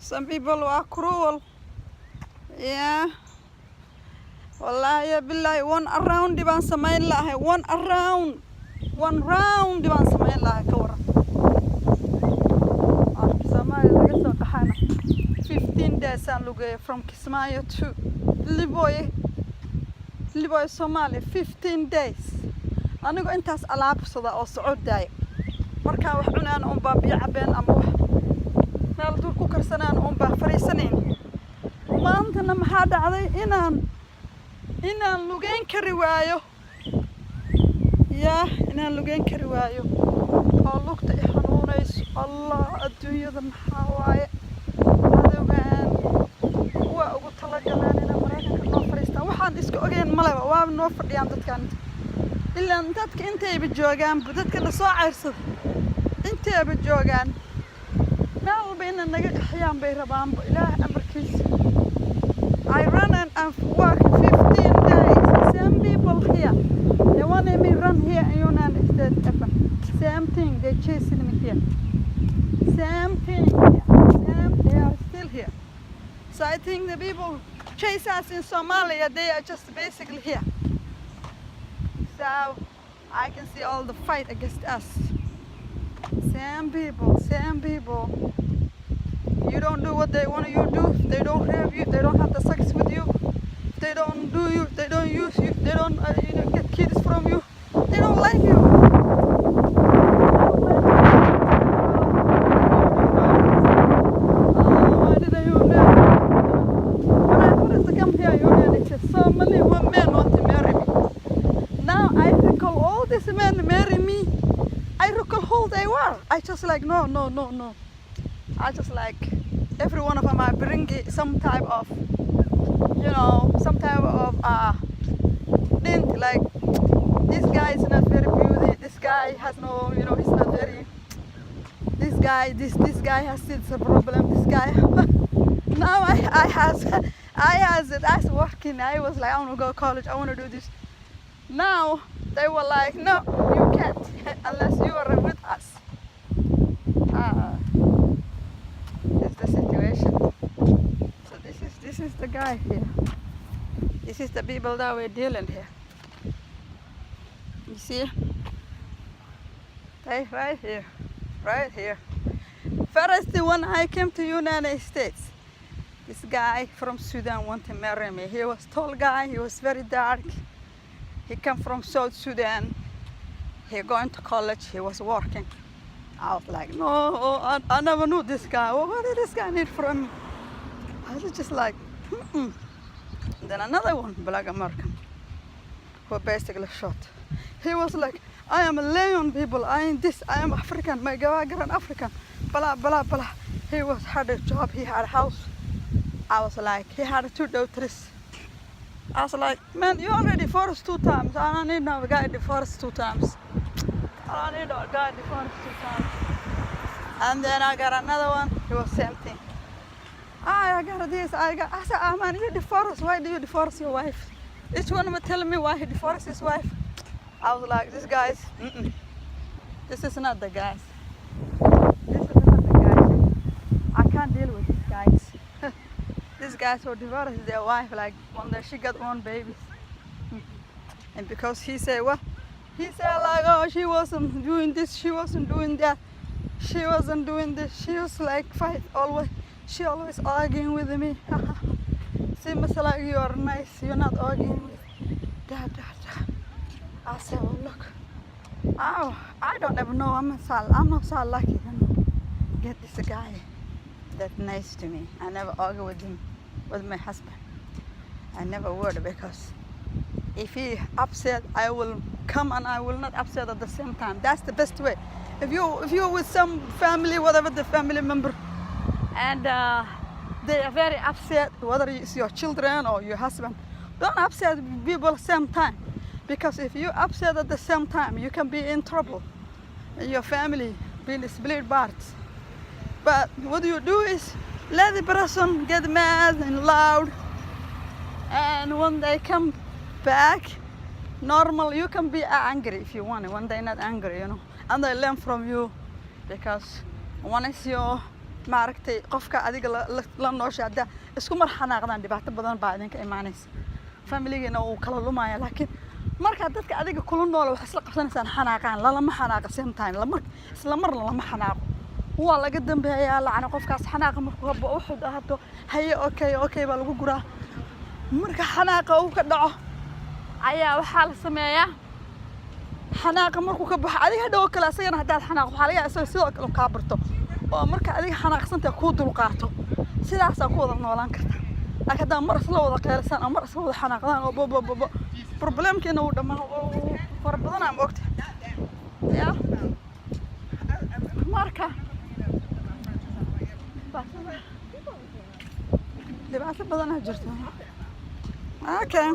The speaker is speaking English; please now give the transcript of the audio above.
Some people are cruel. Yeah. Wallahi billahi one around baan samayn lahay one round baan samayn lahay ka waran. Soomaaliya laga soo qaxana 15 days aan lugay from Kismaayo to Liboy Soomaaliya 15 days. Anigu intaas alaabsada oo socodday marka wax cunaan oo baabiyo cabeen ama wax meel dur ku karsanaan oo baa fariisanayn maantana maxaa dhacday inaan lugeyn kari waayo inaan lugeyn kari waayo oo lugta i xanuunayso allah adduunyada maxaa waaye adawgaan kuwa ugu talagalaan inay Mareykanka noo fariistaan waxaan iska ogeyn maleba waa noo fadhiyaan dadkan ilaan dadka intayba joogaan dadka la soo ceyrsada intayba joogaan meel walba inay naga qaxiyaan bay rabaan ilaahay amarkiisa. I run and work 15 days. Same people here. They want me run here in United States. Same thing. They chasing me here. Same thing here. They are still here. So I think the people chase us in Somalia. They are just basically here. So I can see all the fight against us. Same people. You don't do what they want you to do. If they don't have you, they don't have the sex with you. If they don't do you, they don't use you. They don't get kids from you. They don't like you. Why did I do that? When I first come here, they said so many men want to marry me. Now I recall all these men marry me. I recall who they were. I just like no. I just like every one of them I bring some type of thing like this guy is not very beauty, this guy has no he's not very this guy has still a problem, this guy now I was working, I was like I want to go to college, I want to do this. Now they were like no, you can't unless you are with us. That's the situation. So this is the guy here. This is the people that we're dealing here. You see? Right here. First, when I came to United States, this guy from Sudan wanted to marry me. He was tall guy. He was very dark. He came from South Sudan. He going to college. He was working. I was like, no, I never knew this guy. What did this guy need from me? I was just like, Then another one, black American, who basically shot. He was like, I am a lion people, I am this, I am African, my grand African, blah, blah, blah. He had a job, he had a house. I was like, he had 2 daughters. I was like, man, you already divorced 2 times. I don't need no guy divorced 2 times. I don't need a guy divorced 2 times. And then I got another one, it was same thing. I got this, I said, man, you divorced, why do you divorce your wife? Each one was telling me why he divorced his wife. I was like, this guy's, this is not the guys. This is not the guys. I can't deal with these guys. These guys who divorced their wife, like, when she got 1 baby. And because he said, well, he said like, oh, she wasn't doing this, she wasn't doing that, she wasn't doing this, she was like fight always, she always arguing with me. Seems like you are nice, you're not arguing with that. I said, oh look, I don't ever know, I'm not so lucky to get this guy that nice to me. I never argue with him, with my husband. I never would, because if he upset, I will come and I will not upset at the same time. That's the best way. If you're with some family, whatever the family member, and they are very upset, whether it's your children or your husband, don't upset people at the same time. Because if you upset at the same time, you can be in trouble. And your family being split parts. But what you do is let the person get mad and loud, and when they come back normal, you can be angry if you want it when they're not angry, and they learn from you, because one is maaragtay qofka adiga la nooshaada isku mar xanaaqdaan dhibaato badan baa idinka imaanaysa familigeena uu kala lumaya laakiin marka dadka adiga kula nool wax isla qabsanaysaan xanaaqaan lama xanaaqa same time isla mar lama xanaaqo waa laga dambeeyaa lacana qofkaas xanaaqa markuu habo wuxuu dhahdo haye okay baa lagu guraa marka xanaaqa uu ka dhaco ayaa waxaa la sameeyaa xanaaqa markuu ka baxo adiga hadhow kale asagana haddaad xanaaq waxaa laga yaabaa sidoo kale kaa barto oo marka adiga xanaaqsantahay kuu dulqaato sidaasaa ku wada noolaan karta laakiin haddaa mar isla wada qeelisaan ama mar isla wada xanaaqdaan oo bobobobo problemkeena uu dhammaan fara badanaa ma ogta ya marka dhibaato badanaa jirta okay